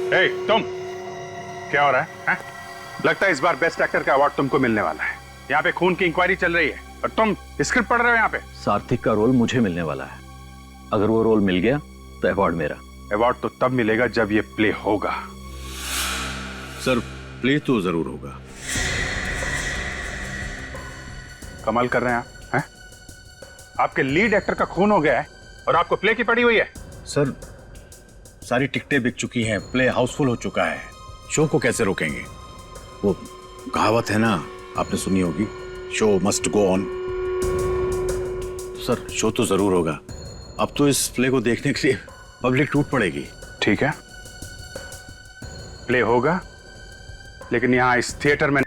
ए, तुम क्या हो रहा है? लगता है इस बार बेस्ट एक्टर का अवार्ड तुमको मिलने वाला है। यहाँ पे खून की इंक्वायरी चल रही है और तुम स्क्रिप्ट पढ़ रहे हो यहाँ पे। सार्थक का रोल मुझे मिलने वाला है। अगर वो रोल मिल गया तो अवार्ड मेरा। अवार्ड तो तब मिलेगा जब ये प्ले होगा। सर प्ले तो जरूर होगा। कमाल कर रहे हैं आप, हैं? आपके लीड एक्टर का खून हो गया है और आपको प्ले की पड़ी हुई है। सर सारी टिकटें बिक चुकी हैं, प्ले हाउसफुल हो चुका है, शो को कैसे रोकेंगे? वो कहावत है ना, आपने सुनी होगी, show must go on. Sir show तो जरूर होगा। अब तो इस प्ले को देखने के लिए पब्लिक टूट पड़ेगी। ठीक है, प्ले होगा, लेकिन यहाँ इस थिएटर में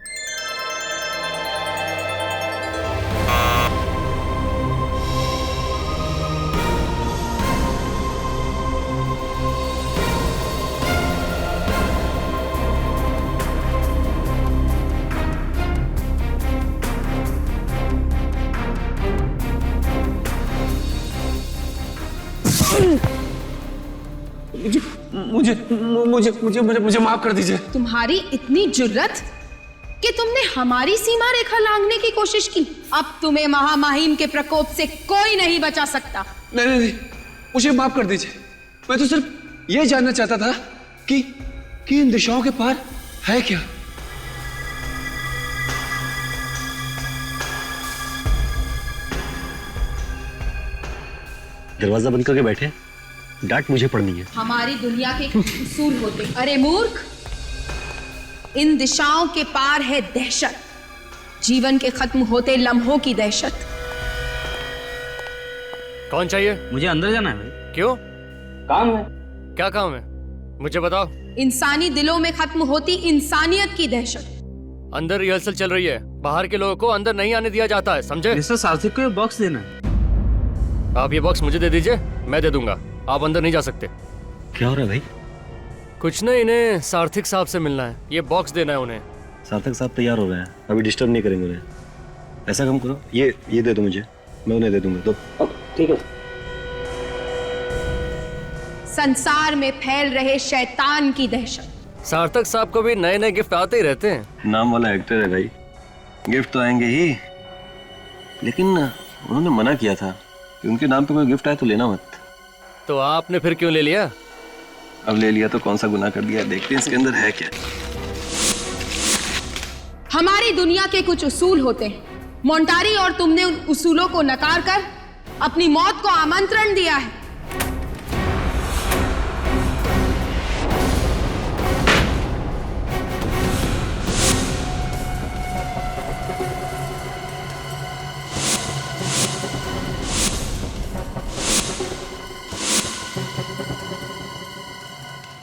मुझे मुझे मुझे मुझे मुझे माफ कर दीजिए। तुम्हारी इतनी जुर्रत कि तुमने हमारी सीमा रेखा लांघने की कोशिश की। अब तुम्हें महामहिम के प्रकोप से कोई नहीं बचा सकता। नहीं नहीं नहीं, मुझे माफ कर दीजिए। मैं तो सिर्फ ये जानना चाहता था कि इन दिशाओं के पार है क्या। दरवाजा बंद करके बैठे, डांट मुझे पड़नी है। हमारी दुनिया के उसूल होते। अरे मूर्ख, इन दिशाओं के पार है दहशत, जीवन के खत्म होते लम्हों की दहशत। कौन चाहिए? मुझे अंदर जाना है भाई। क्यों? काम है। क्या काम है? मुझे बताओ। इंसानी दिलों में खत्म होती इंसानियत की दहशत। अंदर रिहर्सल चल रही है, बाहर के लोगों को अंदर नहीं आने दिया जाता है, समझे? मिस्टर सार्थक को ये बॉक्स देना है। आप ये बॉक्स मुझे दे दीजिए, मैं दे दूंगा। आप अंदर नहीं जा सकते। क्या हो रहा है भाई? कुछ नहीं, इन्हें सार्थक साहब से मिलना है, ये बॉक्स देना है उन्हें। सार्थक साहब तैयार हो रहे हैं, अभी डिस्टर्ब नहीं करेंगे उन्हें। ऐसा काम करो, ये दे दो मुझे, मैं उन्हें दे दूंगा। तो ठीक है। संसार में फैल रहे शैतान की दहशत। सार्थक साहब को भी नए नए गिफ्ट आते ही रहते हैं। नाम वाला एक्टर है भाई, गिफ्ट तो आएंगे ही, लेकिन उन्होंने मना किया था कि उनके नाम पे कोई गिफ्ट आए तो लेना मत। तो आपने फिर क्यों ले लिया? अब ले लिया तो कौन सा गुनाह कर दिया, देखते हैं इसके अंदर है क्या। हमारी दुनिया के कुछ उसूल होते हैं, मोंटारी, और तुमने उन उसूलों को नकार कर अपनी मौत को आमंत्रण दिया है।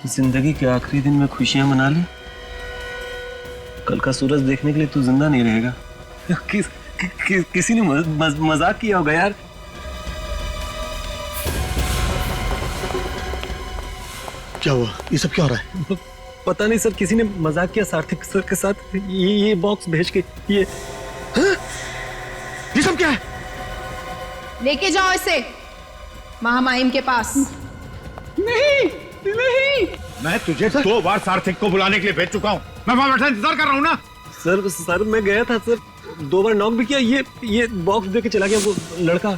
जिंदगी के आखिरी दिन में खुशियां मना ली, कल का सूरज देखने के लिए तू जिंदा नहीं रहेगा। किसी ने मजाक किया होगा यार। क्या हुआ? ये सब क्या हो रहा है? पता नहीं सर, किसी ने मजाक किया सार्थक सर के साथ। ये बॉक्स भेज के ये सब क्या है? लेके जाओ इसे महामहिम के पास। नहीं नहीं, मैं तुझे 2 बार सार्थक को बुलाने के लिए भेज चुका हूँ। मैं वहां बैठा इंतजार कर रहा हूँ ना। सर मैं गया था सर, 2 बार नॉक भी किया, ये बॉक्स दे के चला गया वो लड़का।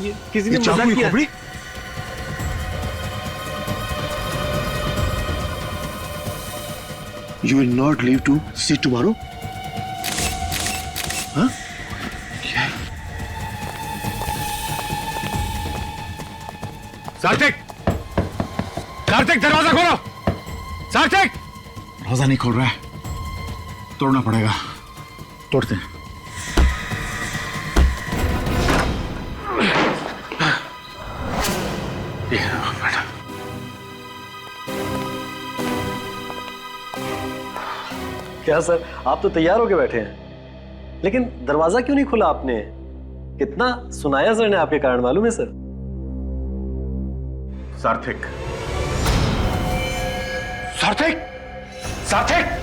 ये किसी ने मजाक किया। You will not leave to see tomorrow? हाँ? सार्थक! सार्थक दरवाजा खोलो! सार्थक! दरवाजा नहीं खोल रहा है, तोड़ना पड़ेगा। तोड़ते हैं। क्या सर, आप तो तैयार होके बैठे हैं, लेकिन दरवाजा क्यों नहीं खुला आपने? कितना सुनाया सर ने आपके कारण, मालूम है सर? सार्थक, सार्थक, सार्थक!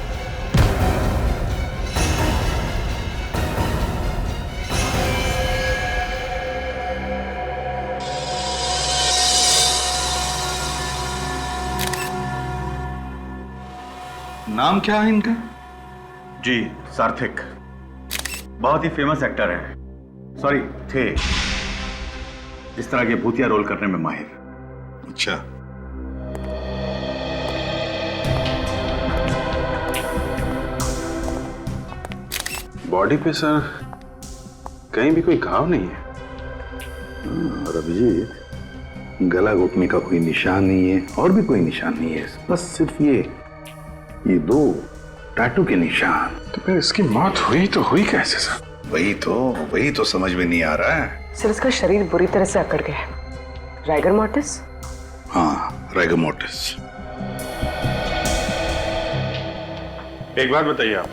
नाम क्या है इनका? जी, सार्थक। बहुत ही फेमस एक्टर है, सॉरी थे। इस तरह के भूतिया रोल करने में माहिर। अच्छा, बॉडी पे सर कहीं भी कोई घाव नहीं है। और अभिजीत, गला घुटने का कोई निशान नहीं है और भी कोई निशान नहीं है, बस सिर्फ ये दो टैटू के निशान। तो फिर इसकी मौत हुई तो हुई कैसे सर? वही तो समझ में नहीं आ रहा है। सर इसका शरीर बुरी तरह से अकड़ गया है। Rigor mortis? हाँ, राइगर मॉर्टिस। एक बात बताइए आप,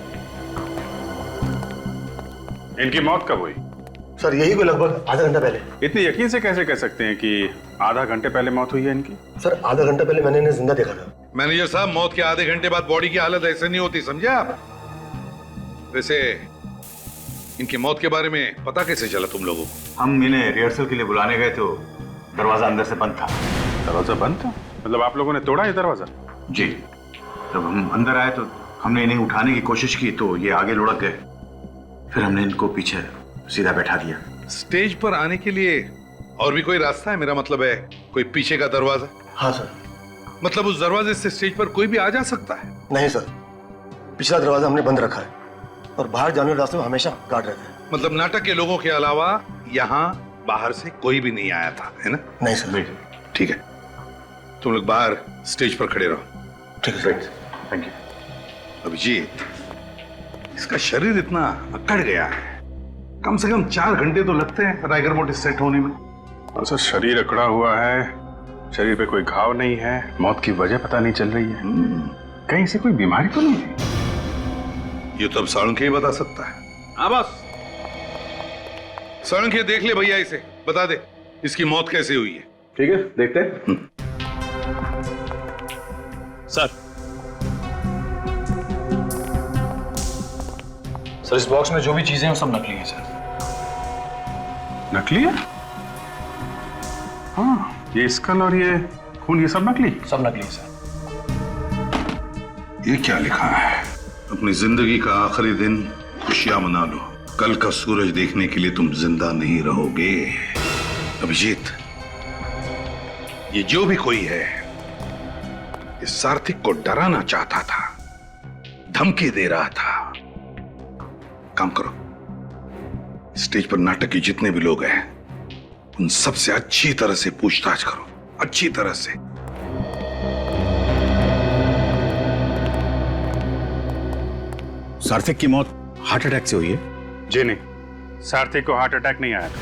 इनकी मौत कब हुई? सर यही को लगभग आधा घंटा पहले। इतने यकीन से कैसे कह सकते हैं कि आधा घंटे पहले मौत हुई है इनकी? सर आधा घंटा पहले मैंने इन्हें जिंदा देखा था। मैनेजर साहब, मौत के आधे घंटे बाद बॉडी की हालत ऐसे नहीं होती, समझे आप? वैसे इनकी मौत के बारे में पता कैसे चला तुम लोगों को? हम इन्हें रिहर्सल के लिए बुलाने गए तो दरवाजा अंदर से बंद था। दरवाजा बंद था? मतलब आप लोगों ने तोड़ा ये दरवाजा? जी, जब हम अंदर आए तो हमने इन्हें उठाने की कोशिश की तो ये आगे लुढ़क गए, फिर हमने इनको पीछे सीधा बैठा दिया। स्टेज पर आने के लिए और भी कोई रास्ता है? मेरा मतलब है कोई पीछे का दरवाजा? हाँ सर। मतलब उस दरवाजे से स्टेज पर कोई भी आ जा सकता है? नहीं सर, पिछला दरवाजा हमने बंद रखा है और बाहर जाने वाले रास्ते में हमेशा गार्ड रहते हैं। मतलब नाटक के लोगों के अलावा यहाँ बाहर से कोई भी नहीं आया था, है ना? नहीं सर। ठीक है, तुम लोग बाहर स्टेज पर खड़े रहो। ठीक है सर। Thank you. अभिजीत, इसका शरीर इतना अकड़ गया है, कम से कम 4 घंटे तो लगते हैं राइगर मॉर्टिस सेट होने में। और सर शरीर अकड़ा हुआ है, शरीर पे कोई घाव नहीं है, मौत की वजह पता नहीं चल रही है। कहीं से कोई बीमारी तो नहीं है? ये तो अब साळुंखे ही बता सकता है। हाँ बॉस। साळुंखे, देख ले भैया, इसे बता दे इसकी मौत कैसे हुई है। ठीक है, देखते हैं। सर इस बॉक्स में जो भी चीजें हैं वो सब नकली हैं सर। नकली है? हाँ, ये स्कल और ये खून, ये सब नकली? सब नकली है सर। ये क्या लिखा है? अपनी जिंदगी का आखिरी दिन खुशियां मना लो, कल का सूरज देखने के लिए तुम जिंदा नहीं रहोगे। अभिजीत, ये जो भी कोई है, इस सार्थक को डराना चाहता था, धमकी दे रहा था। काम करो, स्टेज पर नाटक के जितने भी लोग हैं उन सबसे अच्छी तरह से पूछताछ करो, अच्छी तरह से। सार्थक की मौत हार्ट अटैक से हुई है? जी नहीं, सार्थक को हार्ट अटैक नहीं आया था।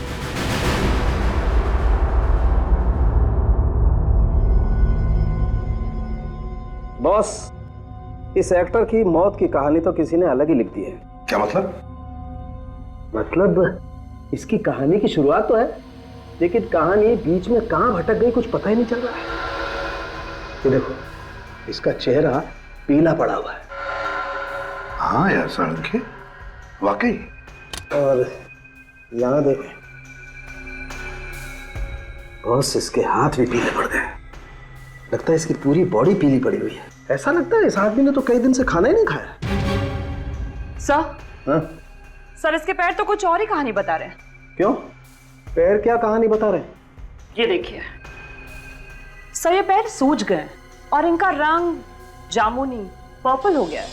बॉस, इस एक्टर की मौत की कहानी तो किसी ने अलग ही लिख दी है। क्या मतलब? मतलब इसकी कहानी की शुरुआत तो है, लेकिन कहानी बीच में कहां भटक गई कुछ पता ही नहीं चल रहा है। ये देखो, इसका चेहरा पीला पड़ा हुआ है। हाँ यार साळुंखे, वाकई। और यहां देखें बॉस, इसके हाथ भी पीले पड़ गए। लगता है इसकी पूरी बॉडी पीली पड़ी हुई है। ऐसा लगता है इस आदमी ने तो कई दिन से खाना ही नहीं खाया। सर? हाँ? सर इसके पैर तो कुछ और ही कहानी बता रहे हैं। क्यों? पैर क्या कहानी बता रहे हैं? ये देखिए सर, ये पैर सूज गए और इनका रंग जामुनी पर्पल हो गया है।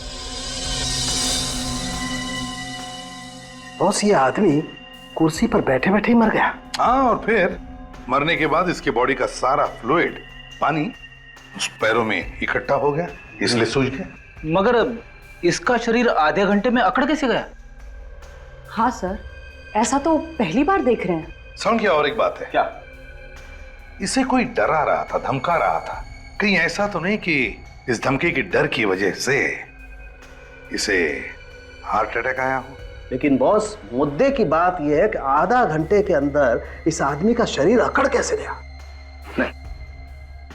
बॉस, ये आदमी कुर्सी पर बैठे बैठे ही मर गया। हाँ, और फिर मरने के बाद इसकी बॉडी का सारा फ्लूइड, पानी उस पैरों में इकट्ठा हो गया, इसलिए सूज गया। मगर इसका शरीर आधे घंटे में अकड़ कैसे गया? हाँ सर, ऐसा तो पहली बार देख रहे हैं। समझ गया। और एक बात है। क्या? इसे कोई डरा रहा था, धमका रहा था। कहीं ऐसा तो नहीं कि इस धमकी के डर की वजह से इसे हार्ट अटैक आया हो? लेकिन बॉस, मुद्दे की बात यह है कि आधा घंटे के अंदर इस आदमी का शरीर अकड़ कैसे गया? नहीं,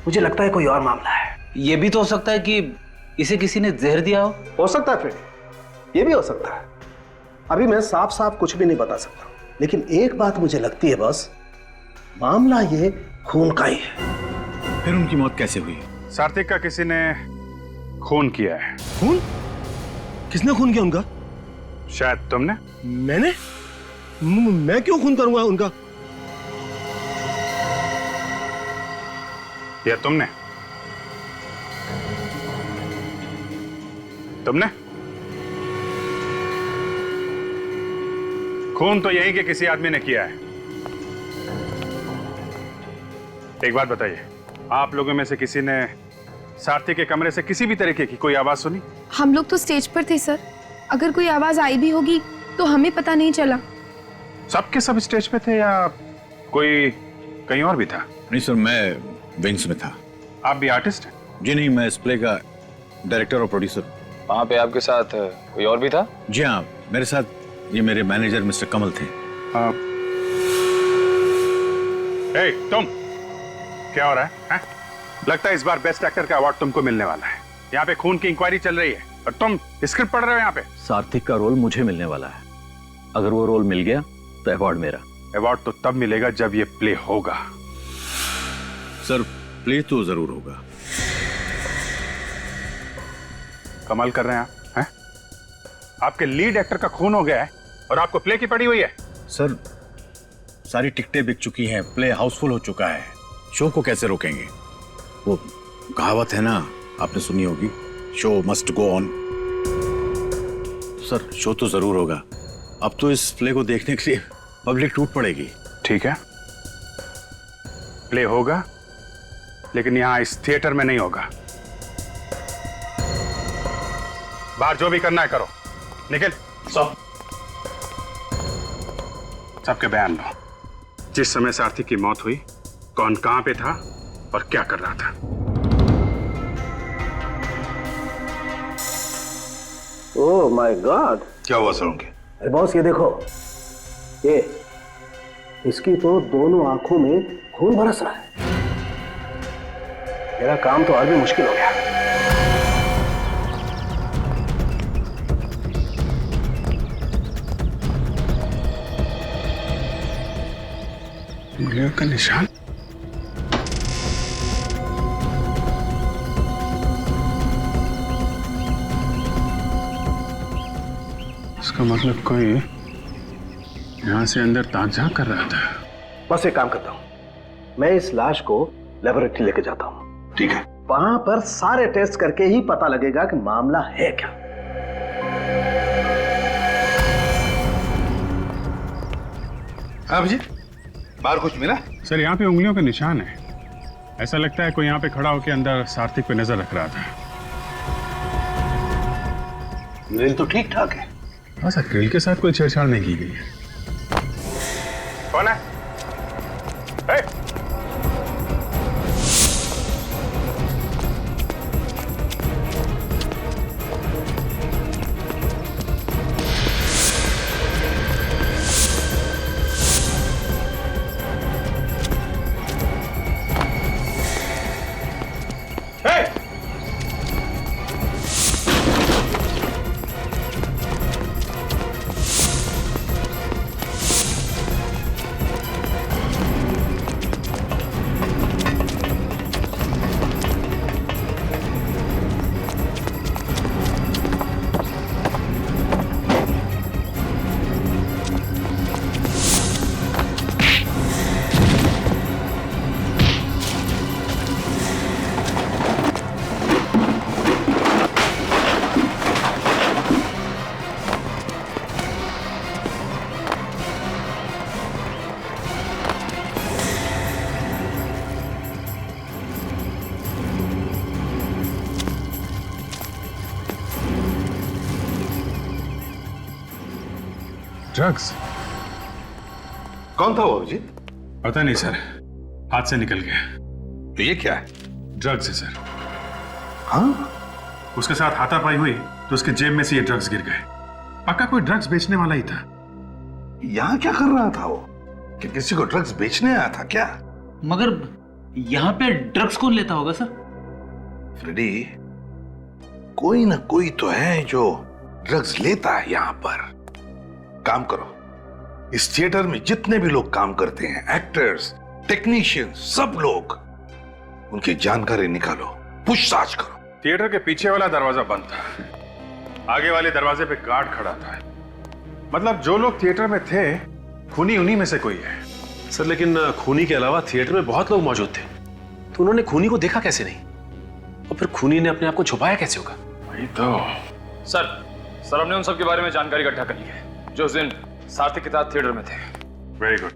मुझे लगता है कोई और मामला है। ये भी तो हो सकता है कि इसे किसी ने जहर दिया हो सकता है फ्रेंड, ये भी हो सकता है। अभी मैं साफ साफ कुछ भी नहीं बता सकता, लेकिन एक बात मुझे लगती है बॉस, मामला ये खून का ही है। फिर उनकी मौत कैसे हुई? सार्थक का किसी ने खून किया है। खून? किसने खून किया उनका? शायद तुमने। मैंने? मैं क्यों खून करूंगा उनका? या तुमने? तुमने? खून तो यही के किसी आदमी ने किया है। एक बात बताइए, आप लोगों में से किसी ने सारथी के कमरे से किसी भी तरीके की कोई आवाज सुनी? हम लोग तो स्टेज पर थे सर, अगर कोई आवाज आई भी होगी तो हमें पता नहीं चला। सबके सब स्टेज पे थे या कोई कहीं और भी था? नहीं सर, मैं विंग्स में था। आप भी आर्टिस्ट हैं? जी नहीं, मैं इस प्ले का डायरेक्टर और प्रोड्यूसर। वहाँ पे आपके साथ कोई और भी था? जी हाँ, मेरे साथ ये मेरे मैनेजर मिस्टर कमल थे। तुम क्या हो रहा है? लगता है इस बार बेस्ट एक्टर का अवार्ड तुमको मिलने वाला है। यहाँ पे खून की इंक्वायरी चल रही है और तुम स्क्रिप्ट पढ़ रहे हो यहाँ पे। सार्थिक का रोल मुझे मिलने वाला है। अगर वो रोल मिल गया तो अवार्ड मेरा। अवार्ड तो तब मिलेगा जब ये प्ले होगा। सर, प्ले तो जरूर होगा। कमाल कर रहे हैं आप, हैं? आपके लीड एक्टर का खून हो गया है और आपको प्ले की पड़ी हुई है। सर, सारी टिकटें बिक चुकी हैं, प्ले हाउसफुल हो चुका है, शो को कैसे रोकेंगे? वो कहावत है ना, आपने सुनी होगी, show must go on. Sir, show तो जरूर होगा। अब तो इस प्ले को देखने के लिए पब्लिक टूट पड़ेगी। ठीक है, प्ले होगा, लेकिन यहां इस थिएटर में नहीं होगा। बाहर जो भी करना है करो। निखिल, सबके बयान लो। जिस समय सारथी की मौत हुई, कौन कहां पे था और क्या कर रहा था? Oh my God! क्या हुआ सरोंगे? अरे बॉस, ये देखो, ये इसकी तो दोनों आंखों में खून बरस रहा है। मेरा काम तो और भी मुश्किल हो गया। उंगलियों का निशान। इसका मतलब कोई यहां से अंदर ताक झांक कर रहा था। बस एक काम करता हूं, मैं इस लाश को लेबोरेटरी लेके जाता हूं। ठीक है। वहां पर सारे टेस्ट करके ही पता लगेगा कि मामला है क्या। अभिजीत, बाहर कुछ मिला? सर, यहाँ पे उंगलियों का निशान है। ऐसा लगता है कोई यहाँ पे खड़ा होकर अंदर सारथी पे नजर रख रहा था। ग्रिल तो ठीक ठाक है। हाँ सर, ग्रिल के साथ कोई छेड़छाड़ नहीं की गई है। कौन है? ड्रग्स? कौन था वो अभिजीत? पता नहीं सर, हाथ से निकल गया। तो ये क्या है? ड्रग्स है सर। हाँ? उसके साथ हाथापाई हुई तो उसके जेब में से ये ड्रग्स गिर गए। पक्का कोई ड्रग्स बेचने वाला ही था। यहाँ क्या कर रहा था वो? कि किसी को ड्रग्स बेचने आया था क्या? मगर यहाँ पे ड्रग्स कौन लेता होगा सर? फ्रेडी, कोई ना कोई तो है जो ड्रग्स लेता है यहाँ पर। काम करो, इस थिएटर में जितने भी लोग काम करते हैं, एक्टर्स, टेक्नीशियंस, सब लोग, उनकी जानकारी निकालो, पूछताछ करो। थिएटर के पीछे वाला दरवाजा बंद था, आगे वाले दरवाजे पे गार्ड खड़ा था। मतलब जो लोग थिएटर में थे खूनी उन्हीं में से कोई है। सर लेकिन खूनी के अलावा थिएटर में बहुत लोग मौजूद थे, तो उन्होंने खूनी को देखा कैसे नहीं? और फिर खूनी ने अपने आप को छुपाया कैसे होगा? वही तो। सर हमने उन सब के बारे में जानकारी इकट्ठा कर ली है जो उस दिन सार्थक के साथ थिएटर में थे। वेरी गुड,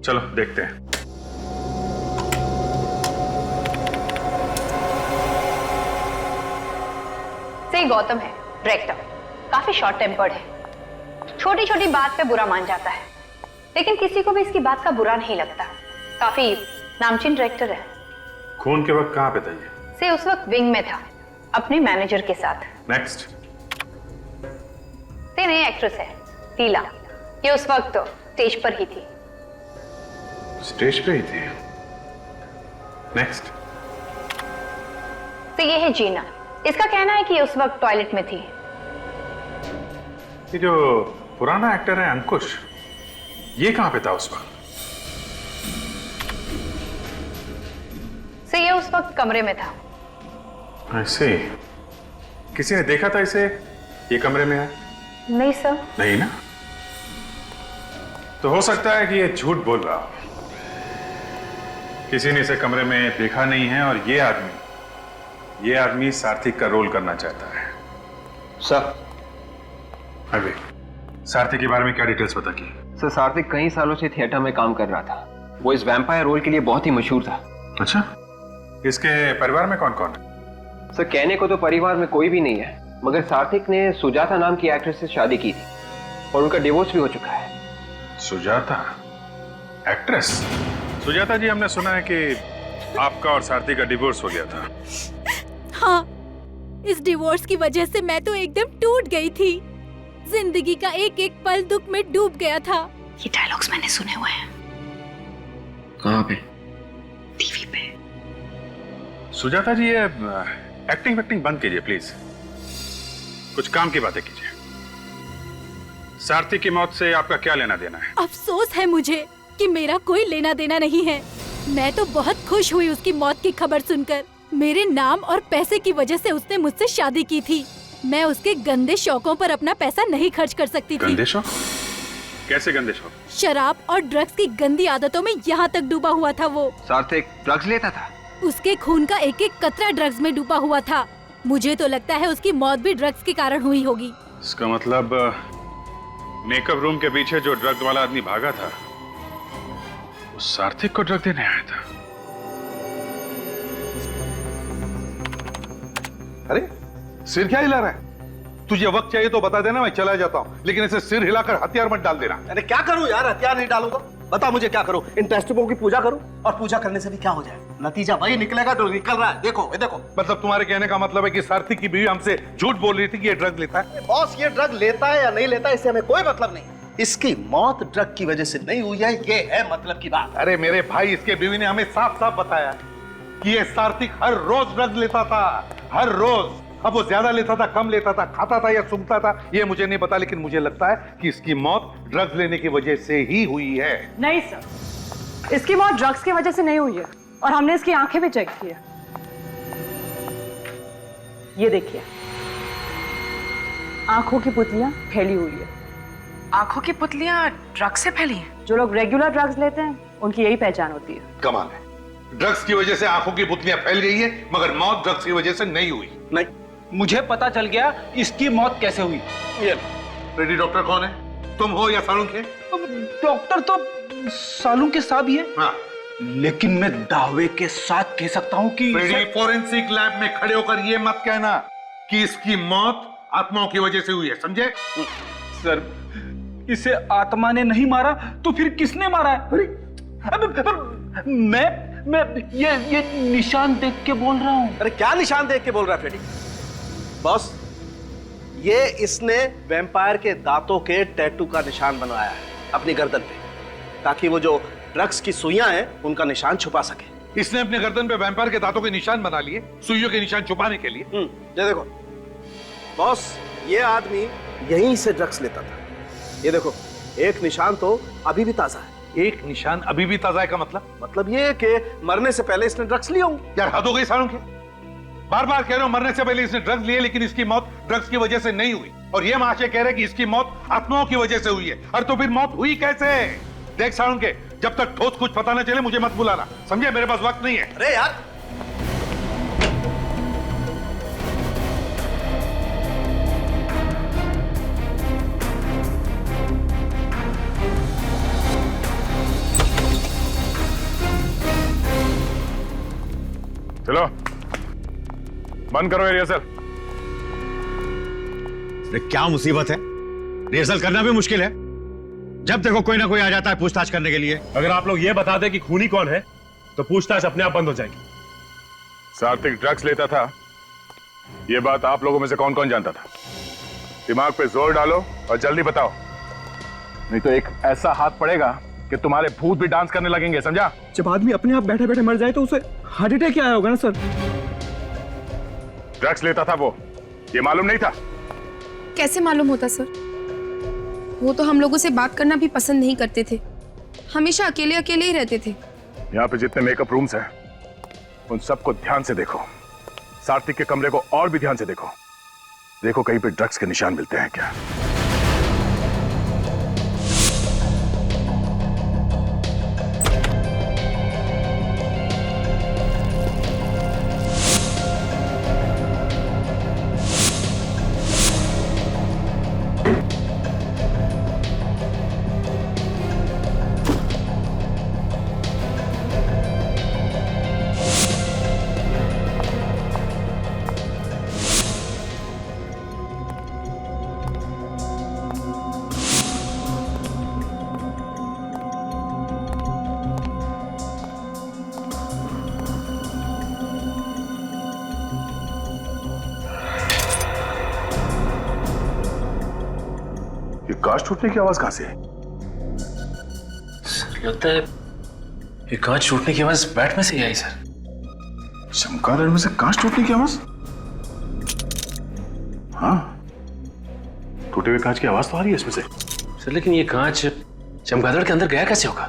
चलो देखते हैं। से गौतम है डायरेक्टर, काफी शॉर्ट टेम्पर्ड है, छोटी छोटी बात पे बुरा मान जाता है, लेकिन किसी को भी इसकी बात का बुरा नहीं लगता। काफी नामचीन डायरेक्टर है। खून के वक्त कहाँ पे था ये? से उस वक्त विंग में था अपने मैनेजर के साथ। नेक्स्ट। से नई एक्ट्रेस है टीला, ये उस वक्त तो स्टेज पर ही थी। स्टेज पे ही थी। नेक्स्ट। तो ये है जीना, इसका कहना है कि उस वक्त टॉयलेट में थी। ये जो पुराना एक्टर है अंकुश, ये कहां पे था उस वक्त? से ये उस वक्त कमरे में था। ऐसे किसी ने देखा था इसे ये कमरे में है? नहीं सर। नहीं ना, तो हो सकता है कि ये झूठ बोल रहा हो। किसी ने इसे कमरे में देखा नहीं है और ये आदमी सार्थक का रोल करना चाहता है। सर अभी सार्थक के बारे में क्या डिटेल्स पता की? सर सार्थक कई सालों से थिएटर में काम कर रहा था, वो इस वैम्पायर रोल के लिए बहुत ही मशहूर था। अच्छा, इसके परिवार में कौन कौन है? सर कहने को तो परिवार में कोई भी नहीं है, मगर सार्थक ने सुजाता नाम की एक्ट्रेस से शादी की थी और उनका डिवोर्स भी हो चुका है। सुजाता एक्ट्रेस? सुजाता जी, हमने सुना है कि आपका और सार्थक का डिवोर्स हो गया था। हाँ, इस डिवोर्स की वजह से मैं तो एकदम टूट गई थी। जिंदगी का एक एक पल दुख में डूब गया था। ये डायलॉग्स मैंने सुने हुए हैं। कहाँ पे? टीवी पे। सुजाता जी, ये एक्टिंग बंद कीजिए प्लीज, कुछ काम की बातें कीजिए। सार्थक की मौत से आपका क्या लेना देना है? अफसोस है मुझे कि मेरा कोई लेना देना नहीं है। मैं तो बहुत खुश हुई उसकी मौत की खबर सुनकर। मेरे नाम और पैसे की वजह से उसने मुझसे शादी की थी। मैं उसके गंदे शौकों पर अपना पैसा नहीं खर्च कर सकती थी। गंदे शौक? कैसे गंदे शौक? शराब और ड्रग्स की गंदी आदतों में यहाँ तक डूबा हुआ था वो। सार्थक ड्रग्स लेता था? उसके खून का एक एक कतरा ड्रग्स में डूबा हुआ था। मुझे तो लगता है उसकी मौत भी ड्रग्स के कारण हुई होगी। इसका मतलब मेकअप रूम के पीछे जो ड्रग वाला आदमी भागा था वो सार्थक को ड्रग देने आया था। अरे सिर क्या हिला रहा है? तुझे वक्त चाहिए तो बता देना, मैं चला जाता हूँ, लेकिन इसे सिर हिलाकर हथियार मत डाल देना। अरे क्या करूं यार, हथियार नहीं डालूंगा। बता मुझे क्या करूं? इन टेस्टबुकों की पूजा करूं? और पूजा करने से भी क्या हो जाएगा? नतीजा वही निकलेगा जो निकल रहा है। देखो ये देखो। मतलब तुम्हारे कहने का मतलब है कि सार्थक की बीवी हमसे झूठ बोल रही थी कि ये ड्रग लेता है? बॉस, ये ड्रग लेता है या नहीं लेता है इससे हमें कोई मतलब नहीं। इसकी मौत ड्रग की वजह से नहीं हुई है, ये है मतलब की बात। अरे मेरे भाई, इसके बीवी ने हमें साफ साफ बताया कि ये सार्थक हर रोज ड्रग लेता था, हर रोज। अब वो ज्यादा लेता था, कम लेता था, खाता था या सूंघता था, ये मुझे नहीं पता, लेकिन मुझे लगता है कि इसकी मौत ड्रग्स लेने की वजह से ही हुई है। नहीं सर, इसकी मौत ड्रग्स की वजह से नहीं हुई है और हमने इसकी आंखें भी चेक की है। ये देखिए, आंखों की पुतलियां फैली हुई है। आंखों की पुतलियां ड्रग्स से फैली हैं? जो लोग रेगुलर ड्रग्स लेते हैं उनकी यही पहचान होती है। कमाल है, ड्रग्स की वजह से आंखों की पुतलियां फैल गई है, मगर मौत ड्रग्स की वजह से नहीं हुई। नहीं, मुझे पता चल गया इसकी मौत कैसे हुई। ये रेडी डॉक्टर कौन है, तुम हो या सालुंक है? डॉक्टर तो सालुंक साहब ही है। हाँ। लेकिन मैं दावे के साथ कह सकता हूं कि फोरेंसिक लैब में खड़े होकर ये मत कहना कि इसकी मौत आत्माओं की वजह से हुई है, समझे? सर, इसे आत्मा ने नहीं मारा तो फिर किसने मारा है? मैं ये निशान देख के बोल रहा हूं। अरे क्या निशान देख के बोल रहा है फ्रेडी? बॉस, ये इसने वैम्पायर के दांतों के टैटू का निशान बनवाया है अपनी गर्दन पे, ताकि वो जो ड्रग्स की सुइयां हैं उनका निशान छुपा सके। इसने अपने गर्दन पे वैम्पायर के दांतों के निशान बना लिए, सुइयों के निशान छुपाने के लिए। ये देखो बॉस, ये आदमी यहीं से ड्रग्स लेता था। ये देखो, एक निशान तो अभी भी ताजा है। एक निशान अभी भी ताजा है का मतलब? मतलब ये कि मरने से पहले इसने ड्रग्स लिया होंगे। यार हद हो गई सालों की। बार बार कह रहे हो मरने से पहले इसने ड्रग्स लिए, लेकिन इसकी मौत ड्रग्स की वजह से नहीं हुई। और ये महाशय कह रहे कि इसकी मौत आत्माओं की वजह से हुई है। और तो फिर मौत हुई कैसे? देख साउंड के, जब तक ठोस कुछ पता न चले मुझे मत बुलाना, समझे? मेरे पास वक्त नहीं है। अरे यार, चलो बंद करो ये रिहर्सल। क्या मुसीबत है? रिहर्सल करना भी मुश्किल है। जब देखो कोई ना कोई आ जाता है पूछताछ करने के लिए। अगर आप लोग ये बता दें कि खूनी कौन है तो पूछताछ अपने आप बंद हो जाएगी। सात्विक ड्रग्स लेता था, ये बात आप लोगों में से कौन कौन जानता था? दिमाग पे जोर डालो और जल्दी बताओ, नहीं तो एक ऐसा हाथ पड़ेगा कि तुम्हारे भूत भी डांस करने लगेंगे, समझा? जब आदमी अपने आप बैठे बैठे मर जाए तो उसे हार्ट अटैक क्या आया होगा ना सर? ड्रग्स लेता था वो, ये मालूम नहीं था? कैसे मालूम होता सर? वो तो हम लोगों से बात करना भी पसंद नहीं करते थे, हमेशा अकेले अकेले ही रहते थे। यहाँ पे जितने मेकअप रूम्स हैं उन सबको ध्यान से देखो। सात्विक के कमरे को और भी ध्यान से देखो। देखो कहीं पे ड्रग्स के निशान मिलते हैं क्या? कांच टूटने की आवाज कहां से है? लगता है ये कांच टूटने की आवाज बैट में से ही आई सर। चमगादड़ में से कांच टूटने की आवाज? हाँ, टूटे हुए कांच की आवाज तो आ रही है इसमें से। सर लेकिन ये कांच चमगादड़ के अंदर गया कैसे होगा?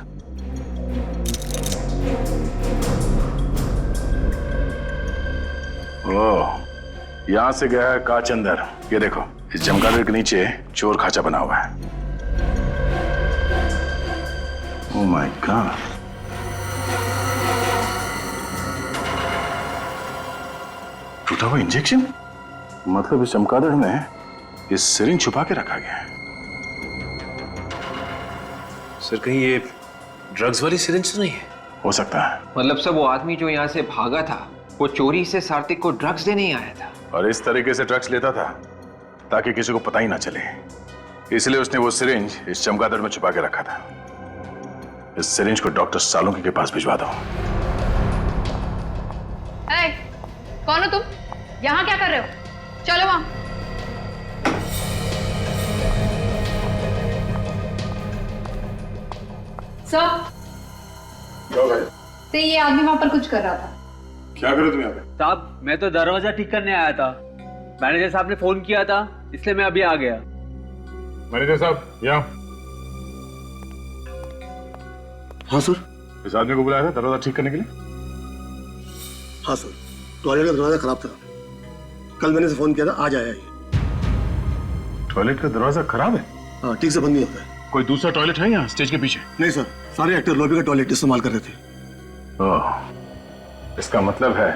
ओह, यहां से गया है कांच अंदर। ये देखो, इस चमगादड़ के नीचे चोर खाचा बना हुआ है। ओह माय गॉड, टूटा हुआ इंजेक्शन। मतलब इस चमगादड़ में ये सिरिंज छुपा के रखा गया है। सर कहीं ये ड्रग्स वाली सिरिंज तो नहीं है? हो सकता है। मतलब सब वो आदमी जो यहाँ से भागा था वो चोरी से सात्विक को ड्रग्स देने ही आया था, और इस तरीके से ड्रग्स लेता था ताकि किसी को पता ही ना चले। इसलिए उसने वो सिरिंज इस चमगादड़ में छुपा के रखा था। इस सिरिंज को डॉक्टर सालुंकी के पास भिजवा दो। कौन हो तुम? यहाँ क्या कर रहे हो? चलो वहां। सर, तो ये आदमी वहां पर कुछ कर रहा था। क्या करो तुम यहाँ पे? साहब मैं तो दरवाजा ठीक करने आया था, मैनेजर साहब ने फोन किया था इसलिए मैं अभी आ गया। मैनेजर साहब यहाँ। हाँ सर। इस आदमी को बुलाया था दरवाजा ठीक करने के लिए? हाँ सर, टॉयलेट का दरवाजा खराब था, कल मैंने से फोन किया था, आज आया ये। टॉयलेट का दरवाजा खराब है? हाँ, ठीक से बंद नहीं होता है। कोई दूसरा टॉयलेट है यहाँ स्टेज के पीछे? नहीं सर, सारे एक्टर लॉबी का टॉयलेट इस्तेमाल कर रहे थे। ओह, इसका मतलब है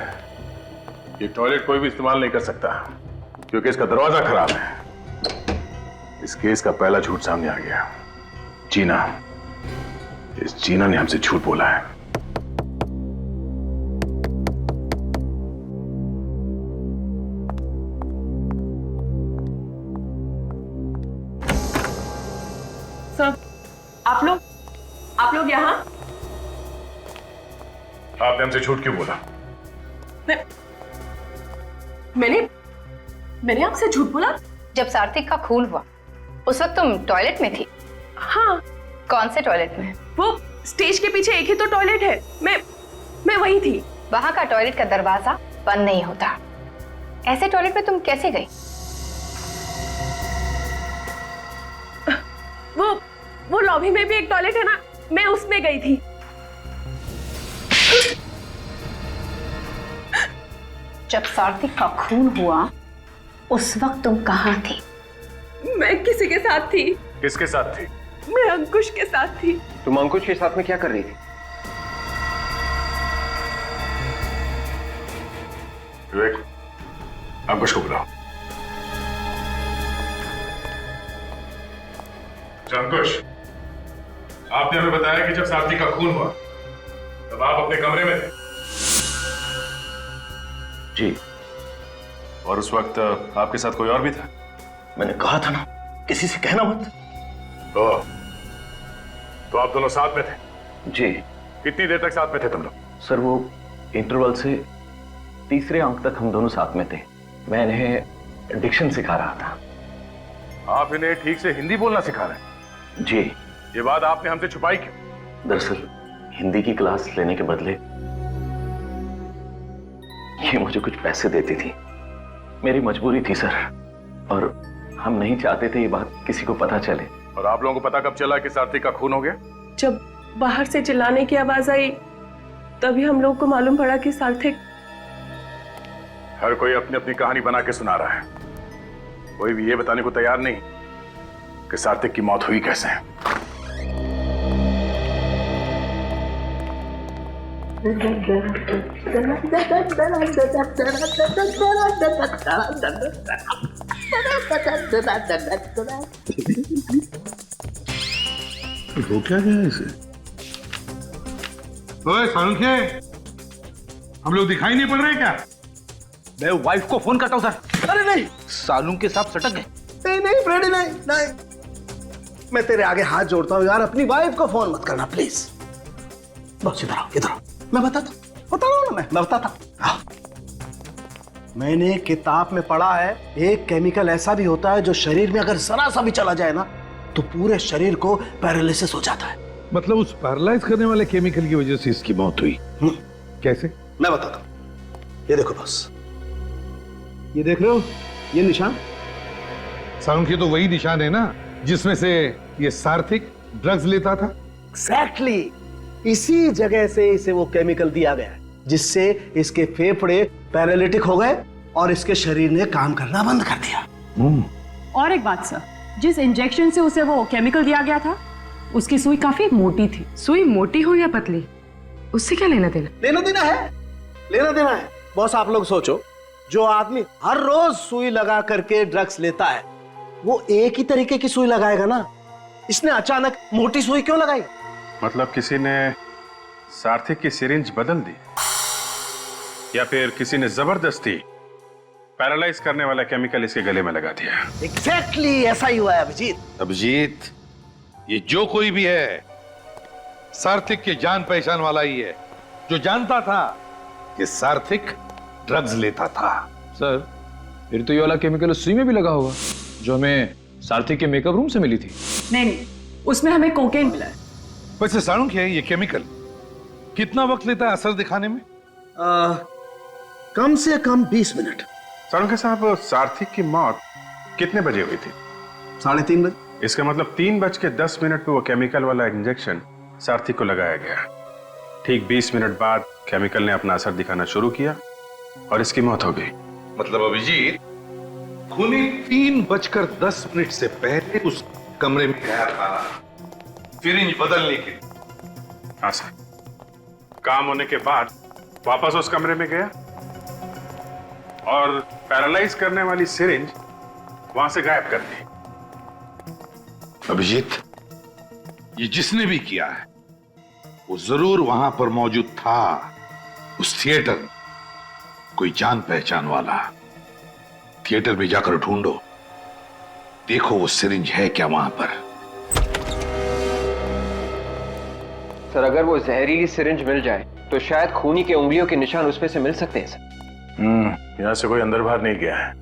ये टॉयलेट कोई भी इस्तेमाल नहीं कर सकता क्योंकि इसका दरवाजा खराब है। इस केस का पहला झूठ सामने आ गया। जीना, इस जीना ने हमसे झूठ बोला है। सर, आप लोग यहाँ? आपने हमसे झूठ क्यों बोला? मैंने आपसे झूठ बोला? जब सात्विक का खून हुआ उस वक्त तुम टॉयलेट में थी? हाँ। कौन से टॉयलेट में? वो स्टेज के पीछे एक ही तो टॉयलेट है, मैं वही थी। वहां का टॉयलेट का दरवाजा बंद नहीं होता। ऐसे टॉयलेट में तुम कैसे गई? वो लॉबी में भी एक टॉयलेट है ना, मैं उसमें गई थी। जब सार्थक का खून हुआ उस वक्त तुम कहाँ थी? मैं किसी के साथ थी। किसके साथ थी? मैं अंकुश के साथ थी। तुम अंकुश के साथ में क्या कर रही थी? विवेक, अंकुश को बुलाओ। अंकुश, आपने हमें बताया कि जब सार्थक का खून हुआ तब आप अपने कमरे में थे। जी। और उस वक्त आपके साथ कोई और भी था? मैंने कहा था ना, किसी से कहना मत। तो आप दोनों साथ में थे? जी। कितनी देर तक साथ में थे तुम लोग? सर वो इंटरवल से तीसरे अंक तक हम दोनों साथ में थे। मैं इन्हें डिक्शन सिखा रहा था। आप इन्हें ठीक से हिंदी बोलना सिखा रहे हैं? जी। ये बात आपने हमसे छुपाई क्यों? दरअसल हिंदी की क्लास लेने के बदले ये मुझे कुछ पैसे देती थी। मेरी मजबूरी थी सर, और हम नहीं चाहते थे ये बात किसी को पता चले। और आप लोगों को पता कब चला कि सार्थक का खून हो गया? जब बाहर से चिल्लाने की आवाज आई तभी हम लोग को मालूम पड़ा कि सार्थक। हर कोई अपनी अपनी कहानी बना के सुना रहा है, कोई भी ये बताने को तैयार नहीं कि सार्थक की मौत हुई कैसे। हो क्या गया इसे? ओए सालुंखे, हम लोग दिखाई नहीं पड़ रहे क्या? मैं वाइफ को फोन करता हूं सर। अरे नहीं, सालून के साथ सटक गए। नहीं फ्रेडी, नहीं। मैं तेरे आगे हाथ जोड़ता हूँ यार, अपनी वाइफ को फोन मत करना प्लीज। बस इधर आओ, मैं बता रहा हूँ ना, मैं बताता हूँ। मैंने किताब में पढ़ा है, एक केमिकल ऐसा भी होता है जो शरीर में अगर जरा सा भी चला जाए ना तो पूरे शरीर को पैरालिसिस हो जाता है। मतलब उस पैरालाइज करने वाले केमिकल की वजह से इसकी मौत हुई? कैसे? मैं बताता हूँ। ये देखो बॉस, ये देख रहे हो ये निशान? सालुंखे तो वही निशान है ना जिसमें से ये सार्थक ड्रग्स लेता था? एग्जैक्टली, इसी जगह से इसे वो केमिकल दिया गया जिससे इसके फेफड़े पैरालिटिक हो गए और इसके शरीर ने काम करना बंद कर दिया। और एक बात सर, जिस इंजेक्शन से उसे वो केमिकल दिया गया था उसकी सुई काफी मोटी थी। सुई मोटी हो या पतली, उससे क्या लेना देना? लेना देना है बॉस। आप लोग सोचो, जो आदमी हर रोज सुई लगा करके ड्रग्स लेता है वो एक ही तरीके की सुई लगाएगा ना। इसने अचानक मोटी सुई क्यों लगाई? मतलब किसी ने सार्थक की सिरिंज बदल दी, या फिर किसी ने जबरदस्ती पैरालाइज करने वाला केमिकल इसके गले में लगा दिया। एग्जैक्टली ऐसा ही हुआ है अभिजीत। अभिजीत, ये जो कोई भी है सार्थक के जान पहचान वाला ही है, जो जानता था कि सार्थक ड्रग्स लेता था। सर फिर तो ये वाला केमिकल उस सुई में भी लगा होगा जो हमें सार्थक के मेकअप रूम से मिली थी। नहीं, उसमें हमें कोकेन मिला है। वैसे सालुंखे, ये केमिकल कितना वक्त लेता है असर दिखाने में? कम से कम 20 मिनट। सालुंखे साहब, सार्थक की मौत कितने बजे हुई थी? 3:30 बजे। इसका मतलब 3:10 पे वो केमिकल वाला इंजेक्शन सार्थक को लगाया गया। ठीक 20 मिनट बाद केमिकल ने अपना असर दिखाना शुरू किया और इसकी मौत हो गई। मतलब अभिजीत, खूनी 3:10 से पहले उस कमरे में गया था सिरिंज बदलने के लिए। हाँ सर, काम होने के बाद वापस उस कमरे में गया और पैरालाइज करने वाली सिरिंज वहां से गायब कर दी। अभिजीत, ये जिसने भी किया है वो जरूर वहां पर मौजूद था, उस थिएटर में। कोई जान पहचान वाला। थिएटर में जाकर ढूंढो, देखो वो सिरिंज है क्या वहां पर। सर अगर वो जहरीली सिरिंज मिल जाए तो शायद खूनी के उंगलियों के निशान उसमें से मिल सकते हैं सर। यहां से कोई अंदर बाहर नहीं गया है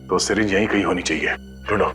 तो सिरिंज यहीं कहीं होनी चाहिए। ढूंढो।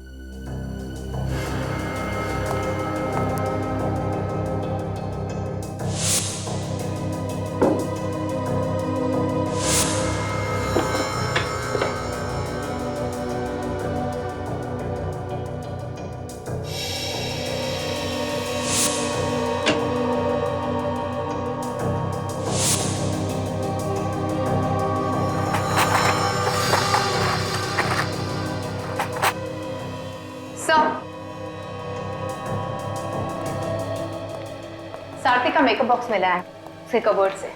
का मेकअप बॉक्स मिला है उसके कबर्ड से।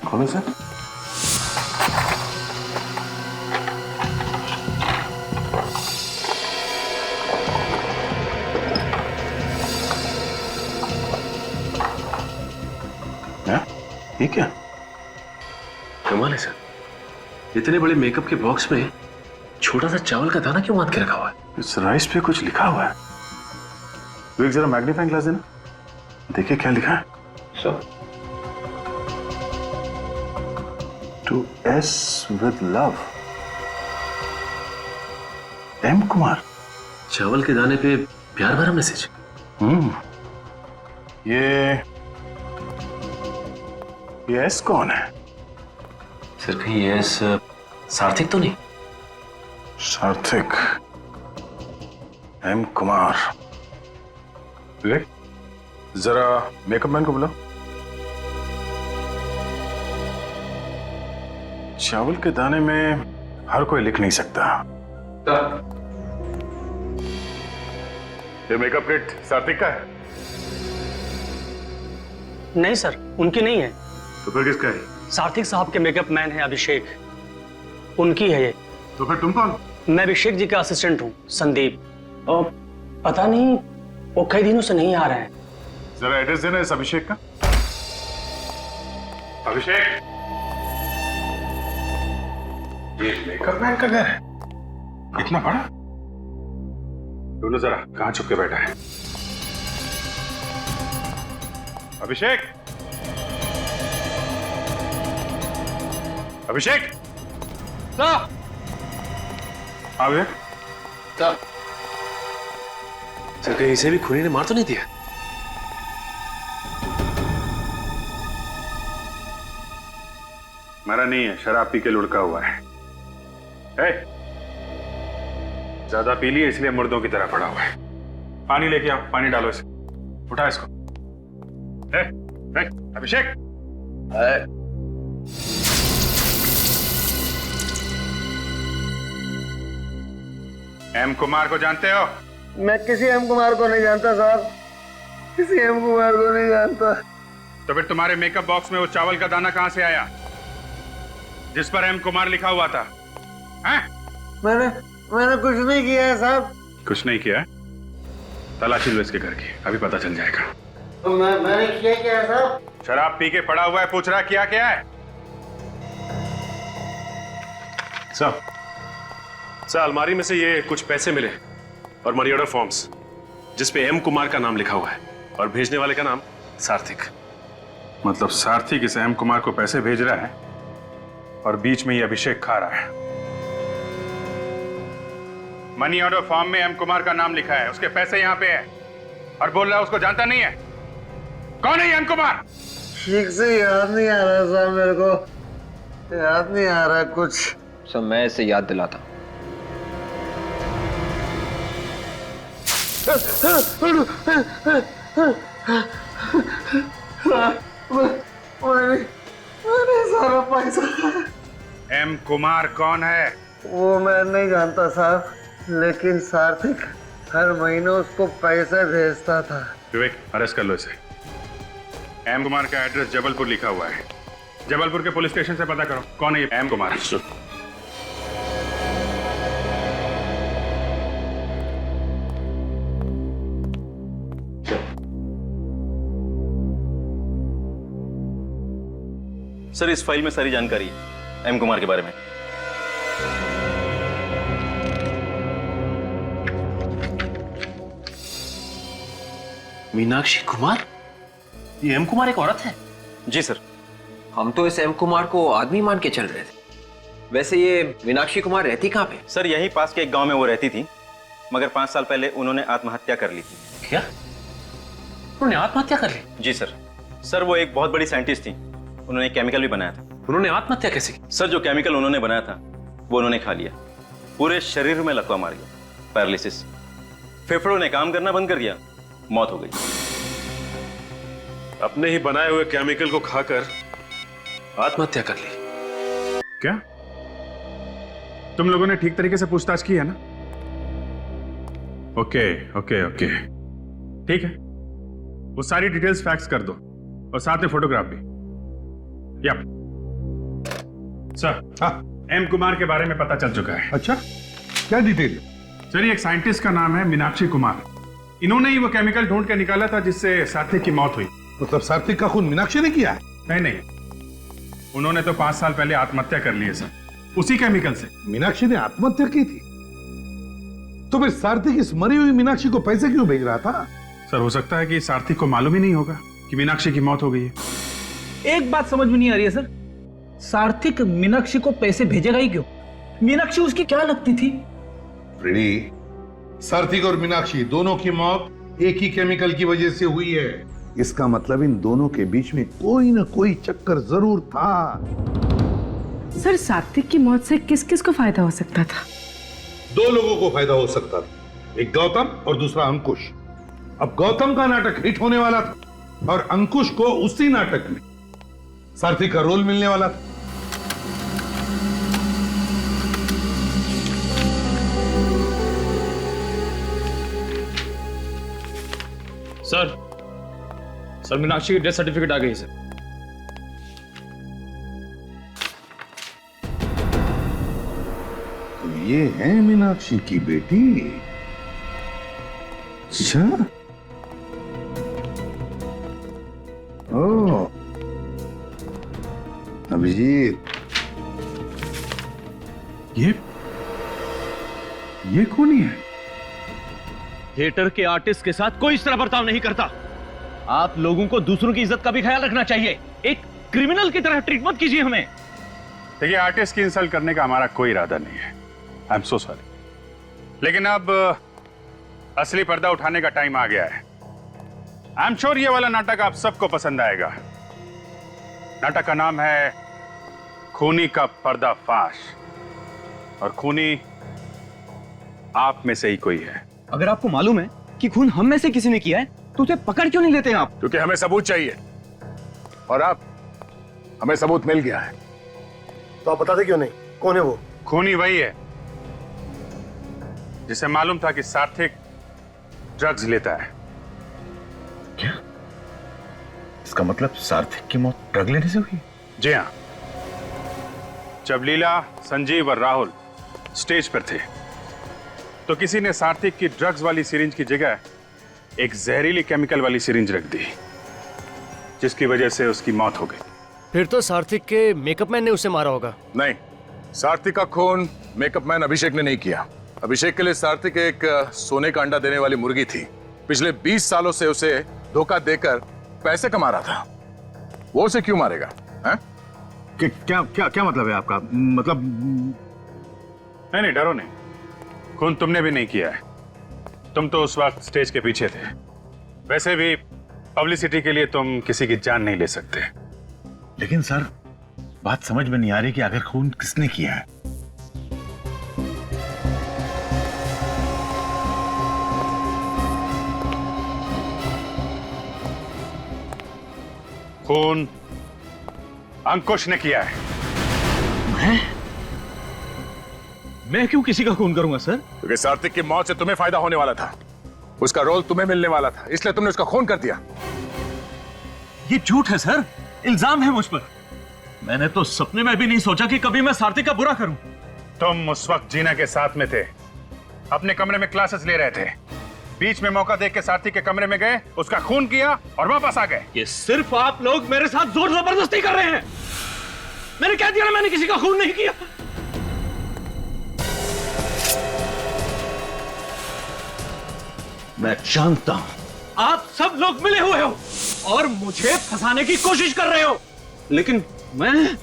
खोलो सर। ये क्या? कमाल है सर, इतने बड़े मेकअप के बॉक्स में छोटा सा चावल का दाना क्यों बांध के रखा हुआ है? इस राइस पे कुछ लिखा हुआ है। तो एक जरा मैग्नीफाइंग ग्लास देना, देखिए क्या लिखा है। Sir, to S with love, M Kumar. चावल के दाने पे प्यार भरा मैसेज। ये एस कौन है? सर कहीं ये एस सार्थक तो नहीं? सार्थक, एम कुमार। विवेक, जरा मेकअप मैन को बुलाओ। चावल के दाने में हर कोई लिख नहीं सकता। ये मेकअप किट सार्थक का है? नहीं सर, उनकी नहीं है। तो फिर किसका है? सार्थक साहब के मेकअप मैन है अभिषेक, उनकी है ये। तो फिर तुम कौन? मैं अभिषेक जी का असिस्टेंट हूँ, संदीप। और पता नहीं वो कई दिनों से नहीं आ रहे हैं। जरा एड्रेस देना इस अभिषेक का। अभिषेक, ये मेकअप मैन का घर है? इतना बड़ा? दोनों जरा कहां छुप के बैठा है? अभिषेक, अभिषेक, आ गए? सर कहीं इसे भी खूनी ने मार तो नहीं दिया? मरा नहीं है, शराब पी के लुढ़का हुआ है। ज्यादा पी लिए इसलिए मुर्दों की तरह पड़ा हुआ है। पानी लेके आओ, पानी डालो इसे, उठा इसको। अभिषेक, एम कुमार को जानते हो? मैं किसी एम कुमार को नहीं जानता साहब, किसी एम कुमार को नहीं जानता। तो फिर तुम्हारे मेकअप बॉक्स में वो चावल का दाना कहां से आया जिस पर एम कुमार लिखा हुआ था? हैं? मैंने कुछ नहीं किया है साहब। कुछ नहीं किया? तलाशी लो इसके घर की, अभी पता चल जाएगा। मैंने किया क्या है साहब? शराब पी के पड़ा हुआ है, पूछ रहा किया क्या है? सर अलमारी में से ये कुछ पैसे मिले और मनी ऑर्डर फॉर्म्स जिसपे एम कुमार का नाम लिखा हुआ है और भेजने वाले का नाम सार्थक। मतलब सार्थक इस एम कुमार को पैसे भेज रहा है और बीच में ये अभिषेक खा रहा है। मनी ऑर्डर फॉर्म में एम कुमार का नाम लिखा है, उसके पैसे यहां पे है और बोल रहा है उसको जानता नहीं है। कौन है ये एम कुमार? ठीक से याद नहीं आ रहा साहब, मेरे को याद नहीं आ रहा कुछ। सर मैं इसे याद दिलाता हूं। मैंने सारा पैसा। एम कुमार कौन है? वो मैं नहीं जानता साहब, लेकिन सार्थक हर महीने उसको पैसे भेजता था। विवेक, अरेस्ट कर लो इसे। एम कुमार का एड्रेस जबलपुर लिखा हुआ है, जबलपुर के पुलिस स्टेशन से पता करो कौन है ये एम कुमार। सर इस फाइल में सारी जानकारी है एम कुमार के बारे में। मीनाक्षी कुमार? ये एम कुमार एक औरत है? जी सर। हम तो इस एम कुमार को आदमी मान के चल रहे थे। वैसे ये मीनाक्षी कुमार रहती कहाँ पे? सर यहीं पास के एक गांव में वो रहती थी, मगर 5 साल पहले उन्होंने आत्महत्या कर ली थी। क्या? उन्होंने आत्महत्या कर ली? जी सर। सर वो एक बहुत बड़ी साइंटिस्ट थी, उन्होंने केमिकल भी बनाया था। उन्होंने आत्महत्या कैसे की? सर जो केमिकल उन्होंने बनाया था वो उन्होंने खा लिया, पूरे शरीर में लकवा मार गया, पैरालिसिस, फेफड़ों ने काम करना बंद कर दिया, मौत हो गई। अपने ही बनाए हुए केमिकल को खाकर आत्महत्या कर ली? क्या तुम लोगों ने ठीक तरीके से पूछताछ की है ना? ओके ओके ओके, ठीक है, वो सारी डिटेल्स फैक्स कर दो और साथ में फोटोग्राफ भी। यप सर, एम कुमार के बारे में पता चल चुका है। अच्छा, क्या डिटेल? सर, एक साइंटिस्ट का नाम है मीनाक्षी कुमार। इन्होंने ही वो केमिकल ढूंढ के निकाला था जिससे सात्विक की मौत हुई। मतलब सात्विक का खून मीनाक्षी ने किया है? नहीं, उन्होंने तो 5 साल पहले आत्महत्या कर ली है सर, उसी केमिकल से। मीनाक्षी ने आत्महत्या की थी? तो फिर सात्विक इस मरी हुई मीनाक्षी को पैसे क्यों भेज रहा था? सर, हो सकता है कि सात्विक को मालूम ही नहीं होगा कि मीनाक्षी की मौत हो गई है। एक बात समझ में नहीं आ रही है सर, सात्विक मीनाक्षी को पैसे भेजेगा ही क्यों? मीनाक्षी उसकी क्या लगती थी? फ्रेडी, सात्विक और मीनाक्षी दोनों की मौत एक ही केमिकल की वजह से हुई है। इसका मतलब इन दोनों के बीच में कोई ना कोई चक्कर जरूर था। सर, सात्विक की मौत से किस किस को फायदा हो सकता था? 2 लोगों को फायदा हो सकता था, एक गौतम और दूसरा अंकुश। अब गौतम का नाटक हिट होने वाला था और अंकुश को उसी नाटक में सात्विक का रोल मिलने वाला था। सर, मीनाक्षी की डेथ सर्टिफिकेट आ गई सर। तो ये है मीनाक्षी की बेटी? अच्छा, ओ अभिजीत, ये कौन है? थिएटर के आर्टिस्ट के साथ कोई इस तरह बर्ताव नहीं करता। आप लोगों को दूसरों की इज्जत का भी ख्याल रखना चाहिए। एक क्रिमिनल की तरह ट्रीट मत कीजिए हमें। देखिए, आर्टिस्ट की इंसल्ट करने का हमारा कोई इरादा नहीं है। आई एम सो सॉरी, लेकिन अब असली पर्दा उठाने का टाइम आ गया है। आई एम श्योर ये वाला नाटक आप सबको पसंद आएगा। नाटक का नाम है खूनी का पर्दाफाश, और खूनी आप में से ही कोई है। अगर आपको मालूम है कि खून हम में से किसी ने किया है, तो उसे पकड़ क्यों नहीं लेते हैं आप? क्योंकि हमें सबूत चाहिए, और आप हमें सबूत मिल गया है। तो आप बताते क्यों नहीं? कौन है वो? खूनी वही है जिसे मालूम था कि सात्विक ड्रग्स लेता है। क्या? इसका मतलब सात्विक की मौत ड्रग लेने से हुई? जी हाँ। जब लीला, संजीव और राहुल स्टेज पर थे, तो किसी ने सात्विक की ड्रग्स वाली सिरिंज की जगह एक जहरीली केमिकल वाली सिरिंज रख दी, जिसकी वजह से उसकी मौत हो गई। फिर तो सात्विक के मेकअप मैन ने उसे मारा होगा। नहीं, सात्विक का खून मेकअप मैन अभिषेक ने नहीं किया। अभिषेक के लिए सात्विक एक सोने का अंडा देने वाली मुर्गी थी। पिछले 20 सालों से उसे धोखा देकर पैसे कमा रहा था। वो उसे क्यों मारेगा? क्या मतलब है आपका? मतलब नहीं, डरो नहीं। खून तुमने भी नहीं किया है। तुम तो उस वक्त स्टेज के पीछे थे। वैसे भी पब्लिसिटी के लिए तुम किसी की जान नहीं ले सकते। लेकिन सर, बात समझ में नहीं आ रही कि आखिर खून किसने किया है। खून अंकुश ने किया है। मैं क्यों किसी का खून करूंगा सर? क्योंकि सात्विक की मौत से तुम्हें फायदा होने वाला था, उसका रोल तुम्हें मिलने वाला था, इसलिए तुमने उसका खून कर दिया। ये झूठ है सर, इल्जाम है मुझ पर। मैंने तो सपने में भी नहीं सोचा कि कभी मैं सात्विक का बुरा करूं। तुम उस वक्त जीना के साथ में थे, अपने कमरे में क्लासेस ले रहे थे। बीच में मौका देख के सात्विक के कमरे में गए, उसका खून किया और वापस आ गए। ये सिर्फ आप लोग मेरे साथ जोर जबरदस्ती कर रहे हैं। मैंने कह दिया ना, मैंने किसी का खून नहीं किया। मैं जानता हूं आप सब लोग मिले हुए हो और मुझे फंसाने की कोशिश कर रहे हो, लेकिन मैं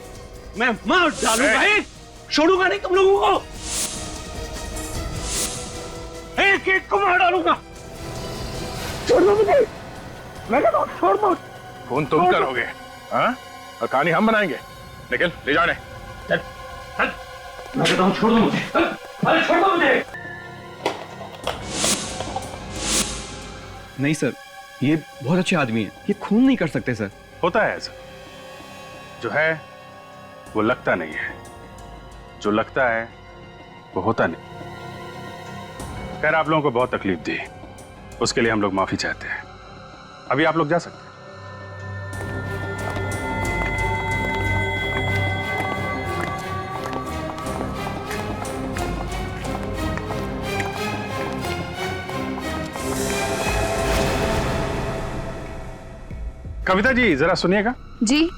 मार डालूंगा, छोड़ूंगा नहीं तुम लोगों को। एक एक को मार डालूंगा। छोड़ दो मुझे, मैं कहता हूं छोड़ दो। खून तुम करोगे, हाँ? और कहानी हम बनाएंगे। निकल, ले जाने। मैं कहता हूं छोड़ दो मुझे। अरे छोड़ दो मुझे। नहीं सर, ये बहुत अच्छे आदमी है, ये खून नहीं कर सकते सर। होता है ऐसा, जो है वो लगता नहीं है, जो लगता है वो होता नहीं। खैर, आप लोगों को बहुत तकलीफ दी, उसके लिए हम लोग माफी चाहते हैं। अभी आप लोग जा सकते हैं। कविता जी जरा सुनिएगा। जी।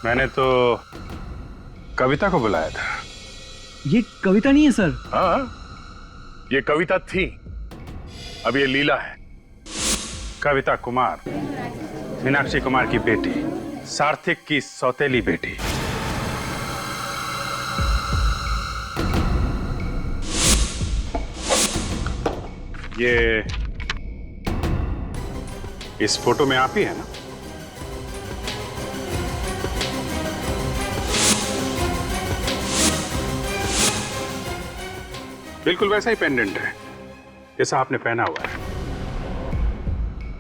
मैंने तो कविता को बुलाया था। ये कविता नहीं है सर। हाँ, ये कविता थी, अब ये लीला है। कविता कुमार मीनाक्षी कुमार की बेटी, सार्थक की सौतेली बेटी। ये इस फोटो में आप ही है ना? बिल्कुल वैसा ही पेंडेंट है जैसा आपने पहना हुआ है।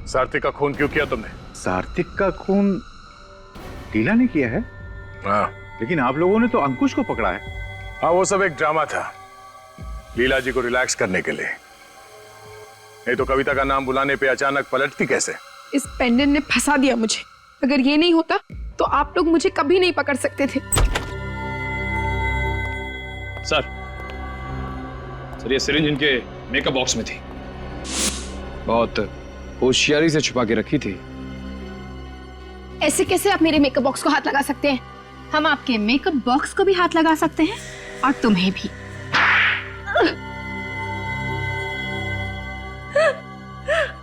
सार्थक का खून क्यों किया तुमने? सार्थक का खून लीला ने किया है? हाँ। लेकिन आप लोगों ने तो अंकुश को पकड़ा है। हाँ, वो सब एक ड्रामा था, लीला जी को रिलैक्स करने के लिए। नहीं तो कविता का नाम बुलाने पे अचानक पलटती कैसे? इस पेंडेंट ने फंसा दिया मुझे। अगर ये नहीं होता तो आप लोग मुझे कभी नहीं पकड़ सकते थे। सर ये सिरिंज इनके मेकअप बॉक्स में थी, बहुत होशियारी से छुपा के रखी थी। ऐसे कैसे आप मेरे मेकअप बॉक्स को हाथ लगा सकते हैं? हम आपके मेकअप बॉक्स को भी हाथ लगा सकते हैं और तुम्हें भी।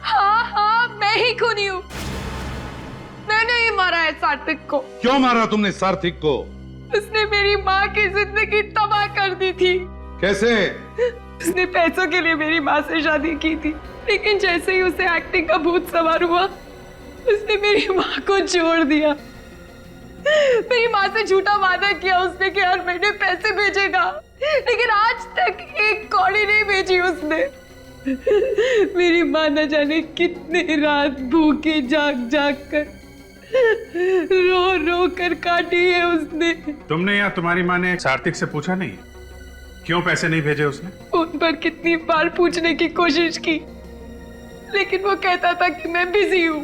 हाँ, मैं ही खूनी हूँ। मैंने ही मारा है सार्थक को। क्यों मारा तुमने सार्थक को? उसने मेरी माँ की जिंदगी तबाह कर दी थी। कैसे? उसने पैसों के लिए मेरी माँ से शादी की थी, लेकिन जैसे ही उसे एक्टिंग का भूत सवार हुआ, उसने मेरी माँ को छोड़ दिया। मेरी माँ से झूठा वादा किया उसने कि हर महीने पैसे भेजेगा, लेकिन आज तक एक कौड़ी नहीं भेजी उसने। मेरी माँ न जाने कितने रात भूखे जाग जाग कर रो रो कर काटी है उसने। तुमने या तुम्हारी माँ ने सार्थक से पूछा नहीं क्यों पैसे नहीं भेजे उसने? उन पर कितनी बार पूछने की कोशिश की, लेकिन वो कहता था कि मैं बिजी हूँ,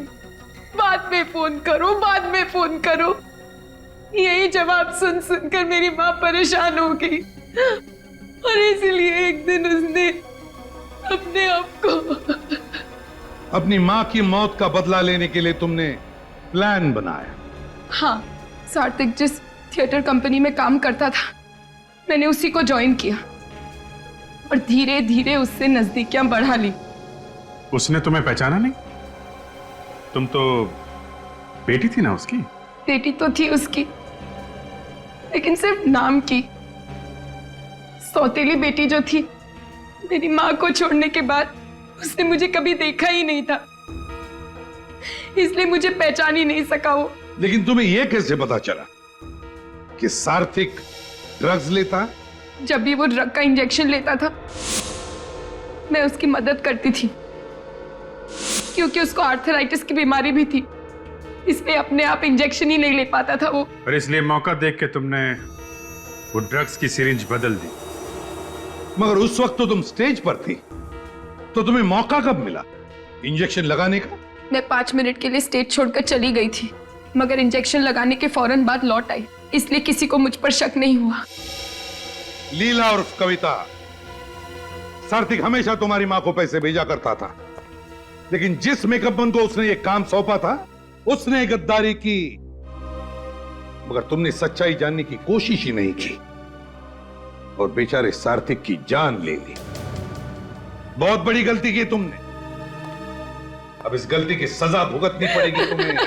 बाद में फोन करो, बाद में फोन करो। यही जवाब सुन सुनकर मेरी माँ परेशान हो गई और इसीलिए एक दिन उसने अपने आप को अपनी माँ की मौत का बदला लेने के लिए तुमने प्लान बनाया? हाँ, सार्थक जिस थिएटर कंपनी में काम करता था, मैंने उसी को ज्वाइन किया और धीरे धीरे उससे नजदीकियां बढ़ा ली। उसने तुम्हें पहचाना नहीं? तुम तो बेटी थी ना उसकी? बेटी तो थी उसकी, लेकिन सिर्फ नाम की। सौतेली बेटी जो थी, मेरी माँ को छोड़ने के बाद उसने मुझे कभी देखा ही नहीं था, इसलिए मुझे पहचान ही नहीं सका वो। लेकिन तुम्हें यह कैसे पता चला कि सार्थक ड्रग्स लेता? जब भी वो ड्रग का इंजेक्शन लेता था, मैं उसकी मदद करती थी, क्योंकि उसको आर्थराइटिस की बीमारी भी थी, इसलिए अपने आप इंजेक्शन ही नहीं ले पाता था वो। और इसलिए मौका देख के तुमने वो ड्रग्स की सिरिंज बदल दी। मगर उस वक्त तो तुम स्टेज पर थी, तो तुम्हें मौका कब मिला इंजेक्शन लगाने का? मैं 5 मिनट के लिए स्टेज छोड़कर चली गई थी, मगर इंजेक्शन लगाने के फौरन बाद लौट आई, इसलिए किसी को मुझ पर शक नहीं हुआ। लीला और कविता, सार्थक हमेशा तुम्हारी मां को पैसे भेजा करता था, लेकिन जिस मेकअप मैन को उसने ये काम सौंपा था, उसने गद्दारी की। मगर तुमने सच्चाई जानने की कोशिश ही नहीं की और बेचारे सार्थक की जान ले ली। बहुत बड़ी गलती की तुमने। अब इस गलती की सजा भुगतनी पड़ेगी तुम्हें।